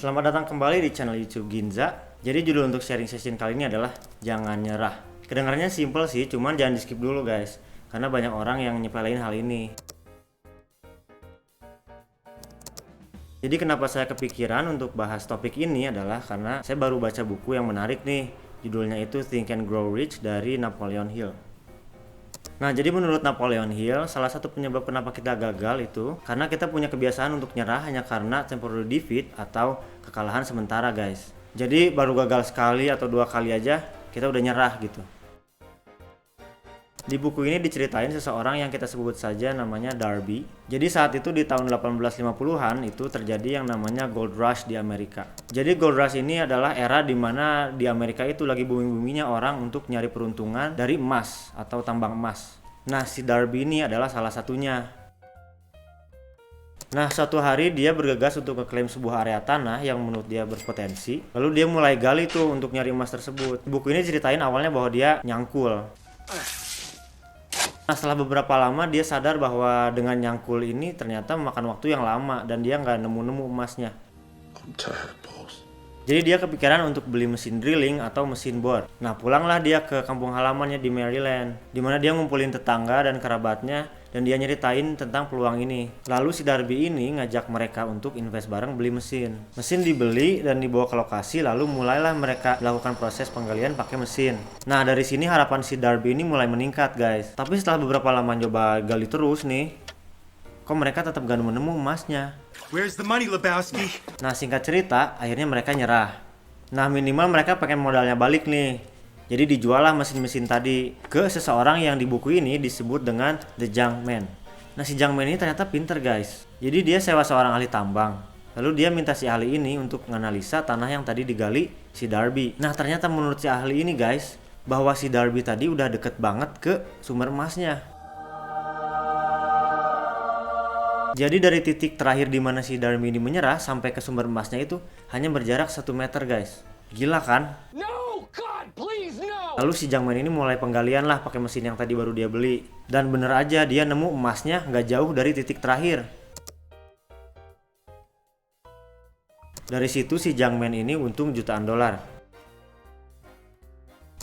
Selamat datang kembali di channel YouTube Ginza. Jadi judul untuk sharing session kali ini adalah jangan nyerah. Kedengarannya simple sih, cuman jangan di skip dulu guys, karena banyak orang yang nyepelein hal ini. Jadi kenapa saya kepikiran untuk bahas topik ini adalah karena saya baru baca buku yang menarik nih. Judulnya itu Think and Grow Rich dari Napoleon Hill. Nah, jadi menurut Napoleon Hill, salah satu penyebab kenapa kita gagal itu karena kita punya kebiasaan untuk nyerah hanya karena temporary defeat atau kekalahan sementara guys. Jadi baru gagal sekali atau dua kali aja kita udah nyerah gitu. Di buku ini diceritain seseorang yang kita sebut saja namanya Darby. Jadi saat itu di tahun 1850-an itu terjadi yang namanya Gold Rush di Amerika. Jadi Gold Rush ini adalah era di mana di Amerika itu lagi booming-boomingnya orang untuk nyari peruntungan dari emas atau tambang emas. Nah, si Darby ini adalah salah satunya. Nah, suatu hari dia bergegas untuk ngeklaim sebuah area tanah yang menurut dia berpotensi. Lalu dia mulai gali tuh untuk nyari emas tersebut. Buku ini ceritain awalnya bahwa dia nyangkul. Nah, setelah beberapa lama dia sadar bahwa dengan nyangkul ini ternyata memakan waktu yang lama dan dia nggak nemu-nemu emasnya. Jadi dia kepikiran untuk beli mesin drilling atau mesin bor. Nah, pulanglah dia ke kampung halamannya di Maryland, di mana dia ngumpulin tetangga dan kerabatnya dan dia nyeritain tentang peluang ini. Lalu si Darby ini ngajak mereka untuk invest bareng beli mesin. Mesin dibeli dan dibawa ke lokasi, lalu mulailah mereka melakukan proses penggalian pakai mesin. Nah, dari sini harapan si Darby ini mulai meningkat guys. Tapi setelah beberapa lama coba gali terus nih, kok mereka tetap gak nemu emasnya. Where's the money, Lebowski? Nah, singkat cerita, akhirnya mereka nyerah. Nah, minimal mereka pengen modalnya balik nih. Jadi dijual lah mesin-mesin tadi ke seseorang yang di buku ini disebut dengan The Junk Man. Nah, si Junk Man ini ternyata pinter guys. Jadi dia sewa seorang ahli tambang. Lalu dia minta si ahli ini untuk menganalisa tanah yang tadi digali si Darby. Nah, ternyata menurut si ahli ini guys, bahwa si Darby tadi udah deket banget ke sumber emasnya. Jadi dari titik terakhir di mana si Darby ini menyerah sampai ke sumber emasnya itu hanya berjarak 1 meter guys. Gila kan? No, God, please, no. Lalu si Jungman ini mulai penggalian lah pakai mesin yang tadi baru dia beli. Dan bener aja dia nemu emasnya nggak jauh dari titik terakhir. Dari situ si Jungman ini untung jutaan dolar.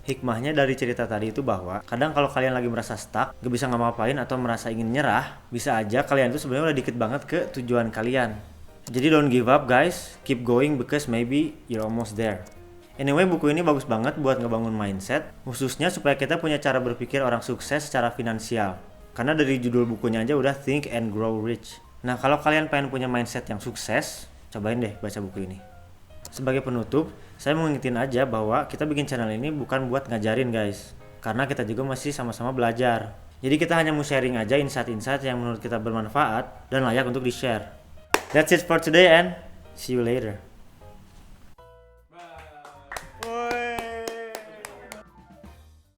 Hikmahnya dari cerita tadi itu bahwa kadang kalau kalian lagi merasa stuck, gak bisa ngapa-ngapain atau merasa ingin nyerah, bisa aja kalian itu sebenarnya udah dikit banget ke tujuan kalian. Jadi don't give up guys, keep going because maybe you're almost there. Anyway, buku ini bagus banget buat ngebangun mindset, khususnya supaya kita punya cara berpikir orang sukses secara finansial. Karena dari judul bukunya aja udah Think and Grow Rich. Nah, kalau kalian pengen punya mindset yang sukses, cobain deh baca buku ini. Sebagai penutup, saya mau ngingetin aja bahwa kita bikin channel ini bukan buat ngajarin guys, karena kita juga masih sama-sama belajar. Jadi kita hanya mau sharing aja insight-insight yang menurut kita bermanfaat dan layak untuk di-share. That's it for today and see you later.